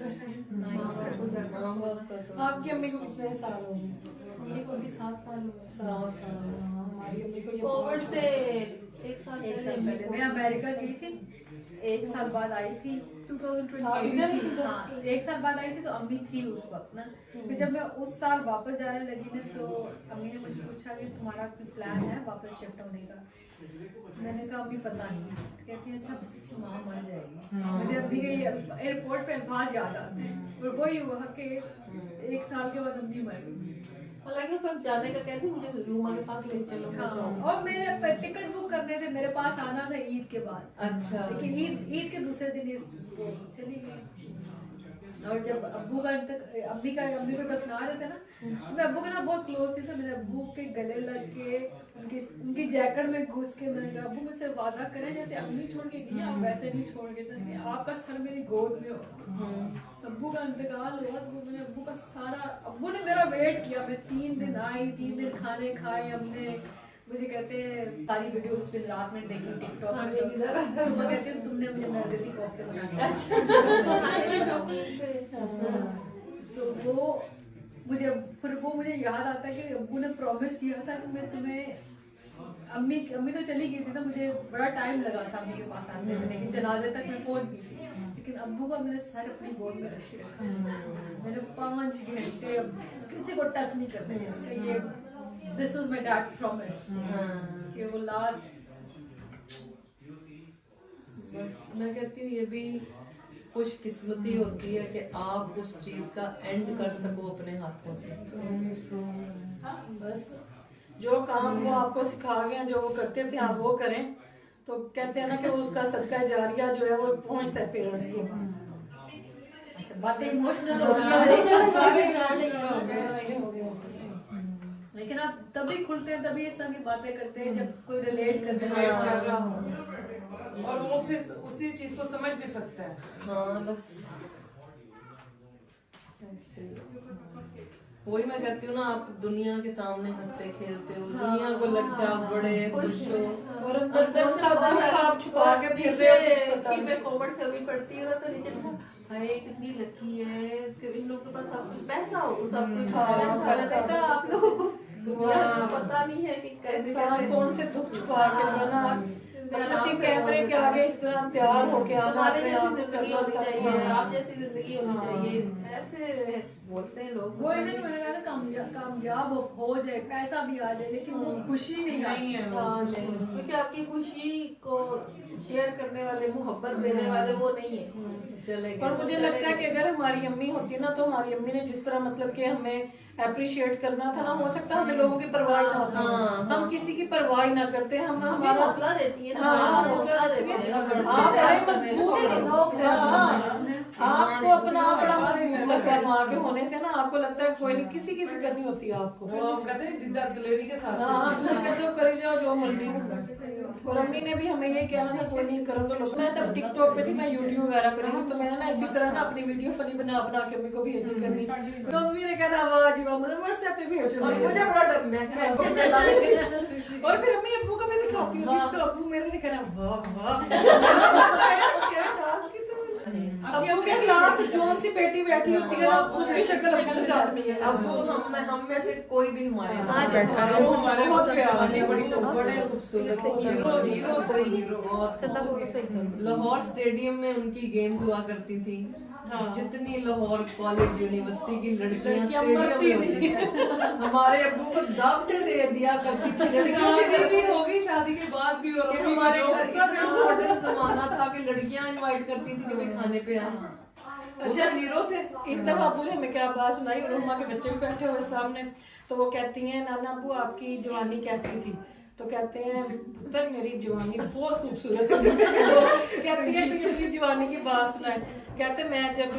आपकी अम्मी को कितने साल हो गए? अम्मी को भी 7 साल हुए। 7 साल। हमारी अम्मी को कोविड से 1 साल पहले मैं अमेरिका गई थी, 1 साल बाद आई थी 2020। हाँ 1 साल बाद आई थी तो अम्मी थी उस वक्त ना। फिर जब मैं उस साल वापस जाने लगी ना तो अम्मी ने मुझे पूछा कि तुम्हारा कोई प्लान है वापस शिफ्ट होने का। मैंने कहा अम्मी पता नहीं। तो कहती है अच्छा पीछे माँ मर जाएगी। मुझे अम्मी के एयरपोर्ट पे अल्फाज याद आते हैं और वही हुआ कि 1 साल के बाद अम्मी मर गई। हालांकि उस वक्त जाने का कहती मुझे रूमा के पास ले चलो। हाँ, और मेरे टिकट बुक करने थे, मेरे पास आना था ईद के बाद। अच्छा। लेकिन ईद के दूसरे दिन चली गई। और जब अब्बू का अम्मी को दफना रहे थे ना, तो मैं अब्बू के साथ बहुत क्लोज थी, तो मेरे अब्बू के गले लग के उनकी जैकेट में घुस के मैंने कहा अब्बू मुझसे वादा करें जैसे अम्मी छोड़ के गई आप वैसे नहीं छोड़ के जाएंगे, आपका सर मेरी गोद में हो। अब्बू का इंतकाल हुआ तो मैंने अब्बू का सारा, अब्बू ने मेरा वेट किया। मैं 3 दिन आई, 3 दिन खाने खाए हमने। मुझे कहते हैं सारी वीडियो उस दिन रात में देखी टिकटॉक पे, सुबह कहते हैं तुमने मुझे नरगिसी कोफ्ते बनाने। तो वो मुझे याद आता है कि अब्बू ने प्रॉमिस किया था कि मैं तुम्हें अम्मी तो चली गई थी ना, मुझे बड़ा टाइम लगा था अम्मी के पास आने में, लेकिन जनाजे तक मैं पहुंच गई थी। लेकिन अब्बू का मैंने सर अपनी गोद में रखे रखा, मैंने 5 घंटे किसी को टच नहीं करने दिया। ये This was my dad's promise कि वो लास्ट। बस मैं कहती हूँ ये भी खुशकिस्मती होती है कि आप उस चीज का एंड कर सको अपने हाथों से। बस जो काम वो आपको सिखा गए, जो वो करते थे आप वो करें, तो कहते हैं ना कि उसका सदका जारिया जो है वो पहुंचता है पेरेंट्स को। अच्छा, बातें इमोशनल हो गई, लेकिन आप तभी खुलते हैं, तभी इस तरह की बातें करते हैं जब कोई रिलेट करते हैं। और वो फिर उसी चीज को समझ भी सकता है। हाँ बस वही मैं कहती हूँ ना, आप दुनिया के सामने हंसते खेलते हो, दुनिया को लगता है आप बड़े खुश हो, और अंदर सब कुछ आप छुपा के फिर रहे हो, कुछ पता मैं कॉमर्स कभी पढ़ती हूँ ना तो नीचे अरे कितनी लकी है इसके, इन लोगों के पास सब कुछ पैसा हो तो सब कुछ पैसा। आप लोगों को दुनिया को पता नहीं है कि कैसे कैसे कौन से दुख छुपा के जो है ना, मतलब कि कैमरे के आगे इस तरह तैयार होके आना, हमारे अपने जैसी आप जिंदगी करना होनी सब चाहिए, कुछ। आप जैसी जिंदगी होनी चाहिए, ऐसे बोलते हैं लोग। वो इन्हें मैंने कहा ना कामयाब हो जाए, पैसा भी आ जाए, लेकिन वो खुशी नहीं आती है। हाँ, नहीं। क्योंकि आपकी खुशी को शेयर करने वाले, मोहब्बत देने वाले वो नहीं है। चलेगा। और मुझे लगता है कि अगर हमारी अम्मी होती ना, तो हमारी अम्मी ने जिस तरह मतलब कि हमें अप्रिशिएट करना था ना, हो सकता है हमें लोगों की परवाह ना होती, हम किसी की परवाह ना करते, हम हमें हमारा हौसला देती है ना, हाँ, हौसला देती है। आप बड़े मजबूत आपको अपना आप बड़ा मजबूत लगता है माँ के होने से ना, आपको लगता है कोई नहीं, किसी की फिक्र नहीं होती आपको। वो कहते हैं दीदा दलेरी के साथ। हाँ, तुम कहते हो करे जाओ जो मर्जी। और अम्मी ने भी हमें ये कहना था कोई नहीं करो तो लोग। मैं तब टिकटॉक पे थी, मैं यूट्यूब वगैरह पे नहीं थी, तो मैंने ना इसी तरह ना अपनी वीडियो फनी बना बना के अम्मी को भेजनी करनी, तो अम्मी ने कहना वाह जी वाह, मतलब व्हाट्सएप पे भेज और मुझे बड़ा डर, मैं क्या और फिर अम्मी अब्बू का मैं दिखाती हूँ, तो अब्बू मेरे ने कहना वाह वाह क्या डांस की तुम। अब्बू के साथ जोन सी बेटी बैठी होती है ना, उसकी शक्ल अब्बू के साथ में है। अब वो हम में से कोई भी हमारे हाँ, बैठा है, वो हमारे बहुत प्यार है, बड़े खूबसूरत हीरो हीरो सही हीरो बहुत। लाहौर स्टेडियम में उनकी गेम्स हुआ करती थी, जितनी लाहौर कॉलेज यूनिवर्सिटी की लड़कियां स्टेडियम में होती थी, हमारे अब्बू को दावतें दे दिया करती थी लड़कियों के घर भी होगी शादी के बाद भी, और कि हमारे घर इतना मॉडर्न जमाना था कि लड़कियां इनवाइट करती थी कि भाई खाने पे आना। अच्छा हीरो थे। इस दफा अब्बू ने हमें क्या बात सुनाई, और अम्मा के बच्चे भी बैठे हुए सामने, तो वो कहती हैं नाना अब्बू आपकी जवानी कैसी थी, तो कहते हैं पुत्र मेरी जवानी बहुत खूबसूरत थी। तो कहती है तो अपनी जवानी की बात सुनाए, कहते मैं जब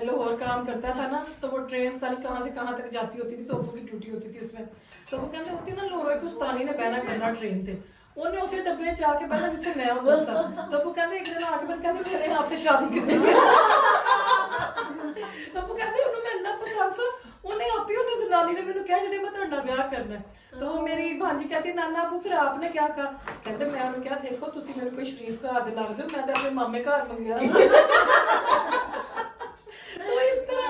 लाहौर काम करता था ना, तो वो ट्रेन पता नहीं कहाँ से कहाँ तक जाती होती थी, तो अब्बू की ड्यूटी होती थी उसमें, तो वो कहते होती ना लाहौर को उस्तानी ने बहना करना ट्रेन थे, उन्हें उसे डब्बे में जाके बैठा जिससे मैं होता था, तो वो कहते एक दिन आके मैंने कहते मेरे आपसे शादी करनी है। तो वो कहते उन्होंने इतना पसंद था, उन्हें आप ही उन्हें जनानी ने मैंने कहा छड़े मैं तेरा ब्याह करना है। तो मेरी भांजी कहती नाना अबू फिर आपने क्या कहा, कहते मैं उन्हें क्या देखो तुसी मेरे कोई शरीफ घर दे लग दो, मैं तो अपने मामे घर मंगया। तो इस तरह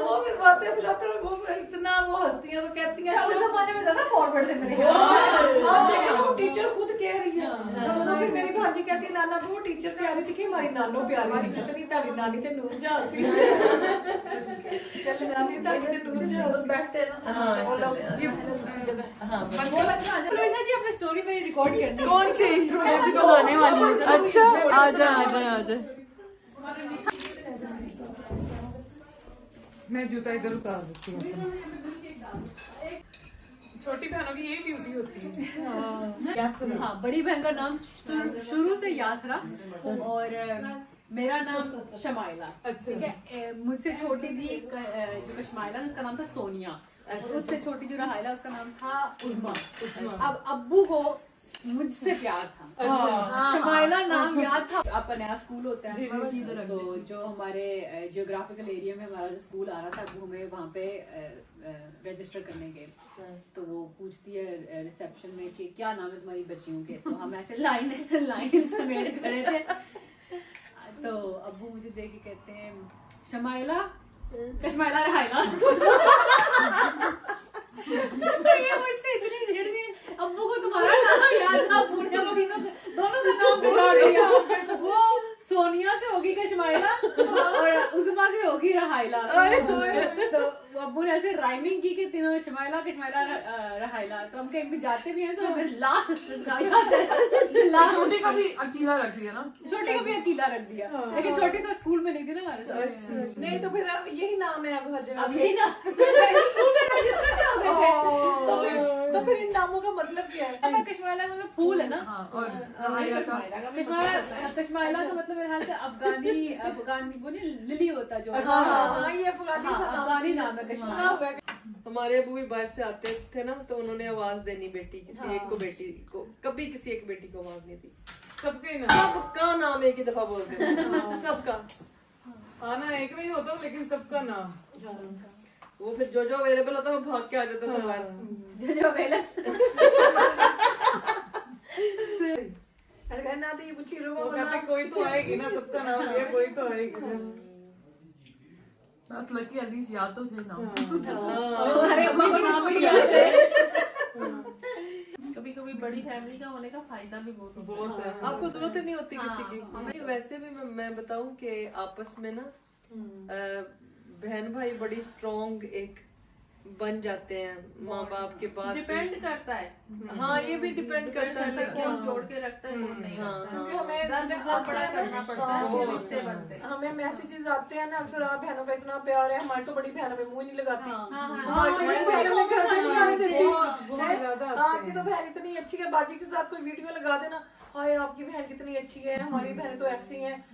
वो फिर बातें सुनाते हैं, वो इतना वो हंसती हैं, तो कहती हैं उस जमाने में ज्यादा फॉरवर्ड थे मेरे। आप देखें ना वो टीचर खुद कह रही है, तो फिर मेरी भांजी कहती है नाना वो टीचर प्यारी थी कि हमारी नानो प्यारी थी, कहते नहीं ताड़ी नानी ते नूर जहां थी, कहते नानी ताड़ी ते नूर जहां थी। बैठते हैं ना। हाँ चले हाँ जी अपने स्टोरी में रिकॉर्ड करनी है। कौन सी अभी सुनाने वाली हूँ। अच्छा आजा मैं जूता इधर उतार देती हूँ। छोटी बहनों की यही ड्यूटी होती है। हाँ, बड़ी बहन का नाम शुरू से यासरा और मेरा नाम शमाइला। ठीक है, मुझसे छोटी थी जो शमाइला उसका नाम था सोनिया, उससे छोटी जो रहाइला उसका नाम था उस्मा। अब अब्बू को मुझसे प्यार था, शमाइला नाम याद था। आपका नया स्कूल होता है, तो जो हमारे जियोग्राफिकल एरिया में हमारा जो स्कूल आ रहा था, वो हमें वहाँ पे रजिस्टर करने के, तो वो पूछती है रिसेप्शन में कि क्या नाम है तुम्हारी बच्चियों के, तो हम ऐसे लाइन समेत खड़े थे, तो अब्बू मुझे देख के कहते हैं शमाइला कशमाइला रहाइला। ये मुझसे इतनी झेड़ दी, अब्बू को तुम्हारा नाम याद था, पूरे दोनों का नाम बिगाड़ दिया। वो सोनिया से होगी कशमाइला और उस्मा से होगी रहाइला। तो अब्बू ने ऐसे राइमिंग की कि तीनों शमाइला कशमाइला रहाइला। तो हम कहीं भी जाते भी हैं तो लास्ट छोटी का भी अकेला रख दिया ना, छोटी को भी अकेला रख दिया, लेकिन छोटी सा स्कूल में नहीं थी ना हमारे साथ। नहीं तो फिर यही नाम है अब हर जगह, अब यही ना स्कूल में रजिस्टर क्या हो गए थे, तो फिर इन नामों का मतलब क्या है? अब कश्माइला मतलब फूल है ना। और कश्माइला का मतलब मेरे ख्याल से अफगानी वो नहीं लिली होता जो। हाँ, ये अफगानी सा नाम अफगानी नाम है सुना कश्माइला। होगा। हमारे अबू भी बाहर से आते थे ना, तो उन्होंने आवाज देनी बेटी किसी एक को, बेटी को कभी किसी एक बेटी को आवाज नहीं दी। सबके ना सबका नाम एक ही दफा बोलते थे, सबका। आना एक नहीं होता लेकिन सबका नाम। वो फिर जो अवेलेबल होता वो भाग के आ जाता था बाहर। जो पहले अगर ना तो ये पूछी रो वो कहते कोई तो आएगी ना, सबका नाम लिया कोई तो आएगी ना। बस लड़की अजीज याद तो थे ना। हमारे अम्मा को नाम भी याद है। कभी कभी बड़ी फैमिली का होने का फायदा भी बहुत है। आपको जरूरत ही नहीं होती किसी की। वैसे भी मैं बताऊं कि आपस में ना बहन भाई बड़ी स्ट्रॉन्ग एक बन जाते हैं माँ बाप के बाद। डिपेंड करता है। हाँ, ये भी डिपेंड करता है, कौन लेकिन जोड़ के रखता है कौन नहीं रखता है। क्योंकि हमें बड़ा करना पड़ता है, फिर रिश्ते बनते हैं। हमें मैसेजेस आते हैं ना अक्सर, आप बहनों का इतना प्यार है, हमारी तो बड़ी बहनों में मुंह नहीं लगाती। हमारी तो बड़ी बहनों में घर पे नहीं आने देती। बहुत ज्यादा आते आपकी तो बहन इतनी अच्छी है, बाजी के साथ कोई वीडियो लगा देना, हाय आपकी बहन कितनी अच्छी है, हमारी बहन तो ऐसी है।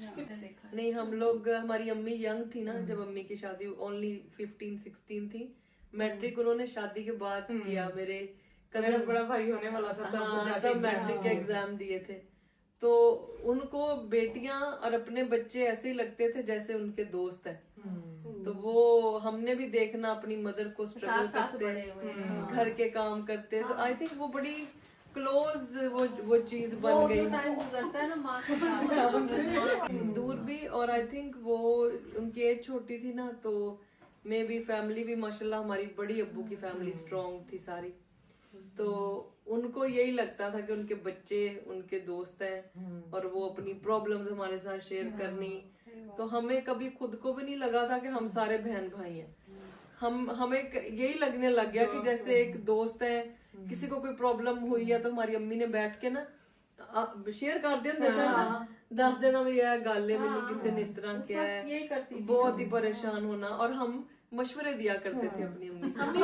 नहीं, हम लोग, हमारी अम्मी यंग थी ना जब अम्मी की शादी, ओनली 15-16 थी। मैट्रिक उन्होंने शादी के बाद किया। मेरे मेरा बड़ा भाई होने वाला था तब मैट्रिक के एग्जाम दिए थे। तो उनको बेटियां और अपने बच्चे ऐसे ही लगते थे जैसे उनके दोस्त हैं। तो वो हमने भी देखना अपनी मदर को स्ट्रगल करते, घर के काम करते, तो आई थिंक वो बड़ी क्लोज वो चीज बन गई। टाइम गुजरता है ना माँ के साथ दूर भी, और आई थिंक वो उनकी एज छोटी थी ना, तो मे बी फैमिली भी माशाल्लाह हमारी बड़ी अब्बू की फैमिली स्ट्रॉन्ग थी सारी। तो उनको यही लगता था कि उनके बच्चे उनके दोस्त हैं और वो अपनी प्रॉब्लम्स हमारे साथ शेयर करनी। तो हमें कभी खुद को भी नहीं लगा था कि हम सारे बहन भाई हैं। हमें यही लगने लग गया कि जैसे एक दोस्त है, किसी को कोई प्रॉब्लम हुई है तो हमारी अम्मी ने बैठ के ना शेयर कर दिया, 10 दिन में यह गाले में किसी ने इस तरह किया है, यही करती थी। बहुत ही परेशान होना, और हम मशवरे दिया करते थे अपनी अम्मी को। अम्मी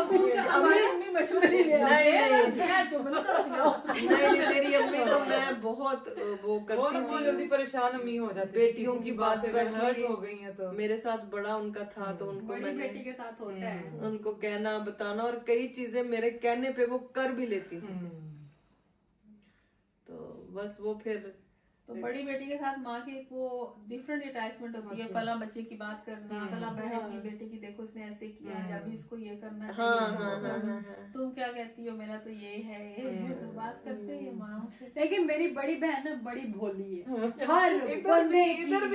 मशहूर नहीं है। नहीं, मेरी अम्मी को मैं बहुत वो करती बहुत थी। जल्दी परेशान अम्मी हो जाती। बेटियों की बात स्पेशली हो गई है तो मेरे साथ बड़ा उनका था, तो उनको बड़ी मैंने बेटी के साथ होता है। उनको कहना बताना, और कई चीजें मेरे कहने पे वो कर भी लेती थी। तो बस वो फिर तो बड़ी बेटी के साथ माँ की एक वो डिफरेंट अटैचमेंट होती है। फला बच्चे की बात करना, फला बहन की बेटे की देखो उसने ऐसे किया है, अभी इसको ये करना है, तुम क्या कहती हो, मेरा तो ये है, ये तो बात करते हैं माँ से। लेकिन मेरी बड़ी बहन ना बड़ी भोली है। हर इधर भी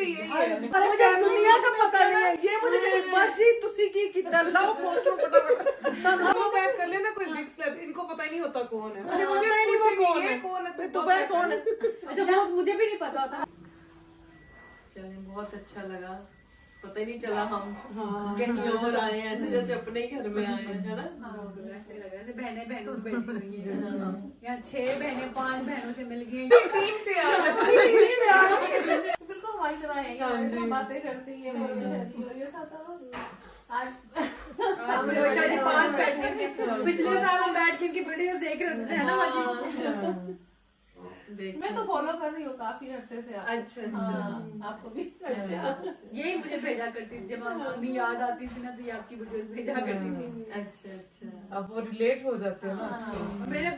यही है। मुझे दुनिया का पता नहीं है, ये मुझे मेरी बाजी तुसी की कितना लाओ पोस्टर फटाफट वो बैक कर लेना कोई बिग स्लैप, इनको पता ही नहीं होता कौन है। मुझे पता ही नहीं वो कौन है, कौन है तो वह कौन है। अच्छा वो मुझे भी नहीं पता था। चलिए, बहुत अच्छा लगा, पता ही नहीं चला हम कहीं और आए हैं, ऐसे जैसे अपने ही घर में आए हैं, है ना। ऐसे लग रहा है बहनें बहनों में बैठी हुई है। यहाँ 6 बहनें 5 बहनों से मिल गई। बिल्कुल हमारी तरह है, ये बातें करती है, आज शायद 5 बैठे थे। पिछले साल हम बैठ के इनकी वीडियोस देख रहे थे ना। मैं तो फॉलो कर रही हूँ काफी अर्से से। अच्छा आपको भी यही मुझे भेजा करती थी, जब मम्मी याद आती थी ना तो ये आपकी वीडियोस भेजा करती थी। अच्छा अब वो रिलेट हो जाते हैं ना। मेरे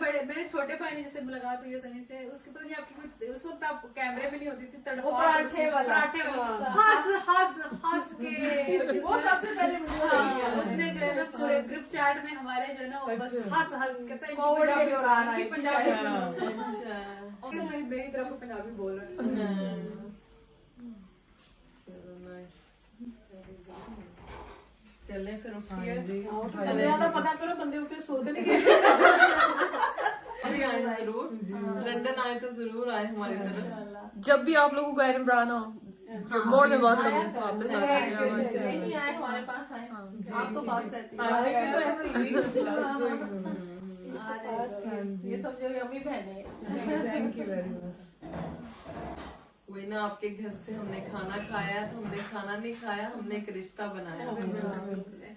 छोटे भाई ने जैसे मुलाकात हुई है सनी से, उसके तो नहीं आपकी कोई, उस वक्त आप कैमरे में नहीं होती थी, पराठे वाला हंस के वो सबसे पहले उसने जो है ना पूरे ग्रुप चैट में हमारे जो है ना वो बस हंस कहता है पंजाबी मेरी तरफ पंजाबी बोल रहे हैं। चले फिर उठिए, बंदियां दा पता करो, बंदे उत्ते सोते नहीं। अभी आए जरूर, लंदन आए तो जरूर आए हमारी तरफ। जब भी आप लोगों को एरन ब्रानो मोर देन वेलकम वापस आ नहीं आए हमारे पास आए, आप तो पास रहती ये समझो अम्मी बहने। Thank you very much. वही ना, आपके घर से हमने खाना खाया तो हमने खाना नहीं खाया, हमने एक रिश्ता बनाया।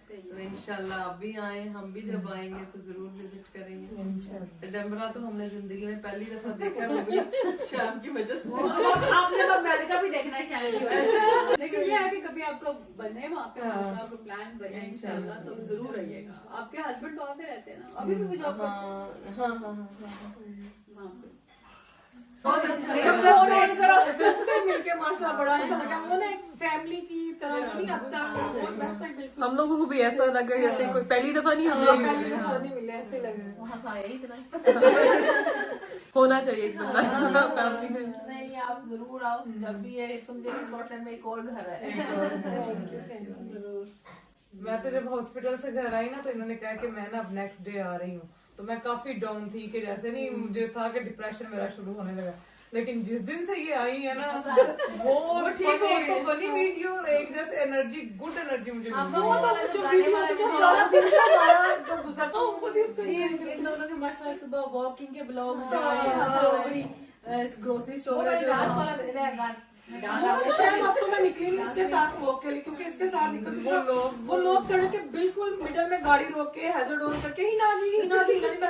तो इंशाल्लाह आप भी आए, हम भी जब आएंगे तो जरूर विजिट करेंगे। डमरा तो हमने जिंदगी में पहली दफा देखा है, वो भी शाम की वजह से। आपने तो अमेरिका भी देखना है शाम की वजह से, लेकिन ये है कि कभी आपको बने वहाँ पे, आपको प्लान बने इंशाल्लाह तो जरूर रहिएगा। आपके हस्बैंड वहाँ पे रहते हैं ना, अभी भी मुझे बहुत अच्छा लगा। फोन करो, सबसे मिलके माशाल्लाह बड़ा अच्छा लगा। वो ना एक फैमिली की तरह नहीं आता, वैसा ही बिल्कुल। हम लोगों को भी ऐसा लगा जैसे कोई पहली दफा नहीं हम लोग पहली दफा नहीं मिले, ऐसे लग रहा वहाँ से आया ही इतना। होना चाहिए एक बंदा ऐसा फैमिली में। नहीं आप जरूर आओ, जब भी है समझे स्कॉटलैंड में एक और घर है। मैं तो जब हॉस्पिटल से घर आई ना तो इन्होंने कहा कि मैं ना अब नेक्स्ट डे आ रही हूँ, तो मैं काफी डाउन थी कि जैसे नहीं मुझे था कि डिप्रेशन मेरा शुरू होने लगा। लेकिन जिस दिन से ये आई है ना वो ठीक है, एक फनी वीडियो और एक जैसे एनर्जी, गुड एनर्जी मुझे मिली। जो वीडियो तो सारा दिन हमारा जो गुजरता हूँ वो इसको इन दोनों के माशाल्लाह सुबह वॉकिंग के ब्लॉग ग्रोसरी स्टोर शायद अब तो मैं निकली नहीं इसके साथ वॉक के लिए, क्योंकि इसके साथ निकल वो लोग सड़क के बिल्कुल मिडल में गाड़ी रोक के हैजर्ड ऑन करके हिना जी हिना जी हिना जी,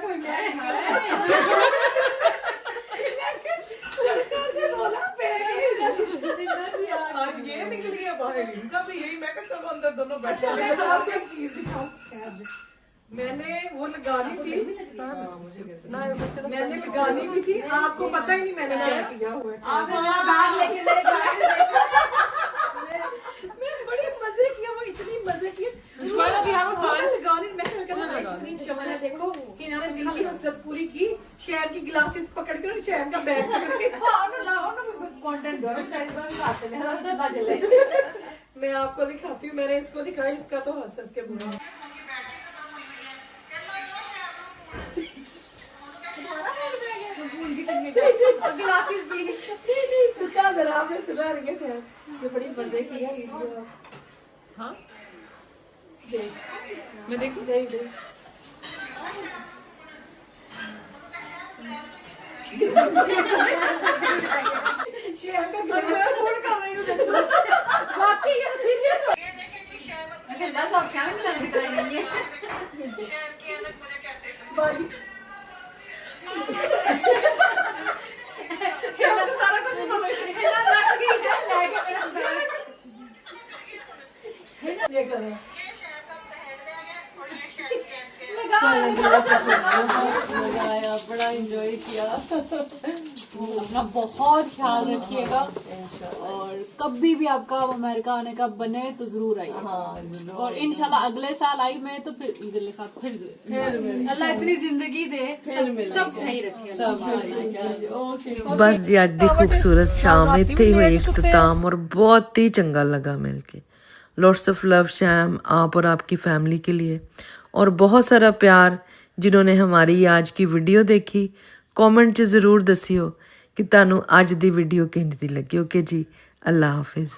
मैं आज ये निकली है बाहर, इनका भी यही, मैं चलो अंदर दोनों बैठ अच्छा मैं आपको एक चीज दिखाऊं, मैंने वो लगानी थी, मैंने लगानी भी थी, आपको पता ही नहीं मैंने क्या किया हुआ है। आपने बैग लेके मेरे मैं बड़े मजे किया, वो इतनी मजे किए। अभी हम लगानी, मैं चमन देखो कि इन्होंने दिल की हसरत पूरी की, शहर की ग्लासेस पकड़ के और शहर का बैग पकड़ के। कंटेंट गरम मैं आपको दिखाती हूँ, मैंने इसको दिखाया, इसका तो हंस हंस के बुरा। ग्लासेस भी नहीं सुधा जरा, आपने सुधा रही है, खैर ये बड़ी मजे की है। हाँ मैं देखूं, देख शेयर का मैं फोन कर रही हूँ, देखो बाकी ये सीरियस हो। बाजी सारा कुछ ये करें मजा आया, बड़ा एंजॉय किया। अपना बहुत ख्याल रखिएगा और कभी भी आपका अमेरिका आने का बने तो जरूर आइए। हाँ, और इंशाल्लाह अगले साल आई मैं तो फिर अगले साल फिर अल्लाह इतनी जिंदगी दे, सब सही रखे। ओके बस जी ਅੱਜ ਦੀ ਖੂਬਸੂਰਤ ਸ਼ਾਮ ਇੱਥੇ ਹੀ ਹੋਈ ਇਖਤਤਾਮ और बहुत ही चंगा लगा मिलके। लॉट्स ऑफ लव शैम आप और आपकी फैमिली के लिए, और बहुत सारा प्यार जिन्होंने हमारी आज की वीडियो देखी। कमेंट 'ਚ ज़रूर दसियो कि ਤੁਹਾਨੂੰ ਅੱਜ ਦੀ ਵੀਡੀਓ ਕਿੰਝ ਦੀ ਲੱਗੀ। ਓਕੇ ਜੀ, ਅੱਲਾ ਹਾਫਿਜ਼।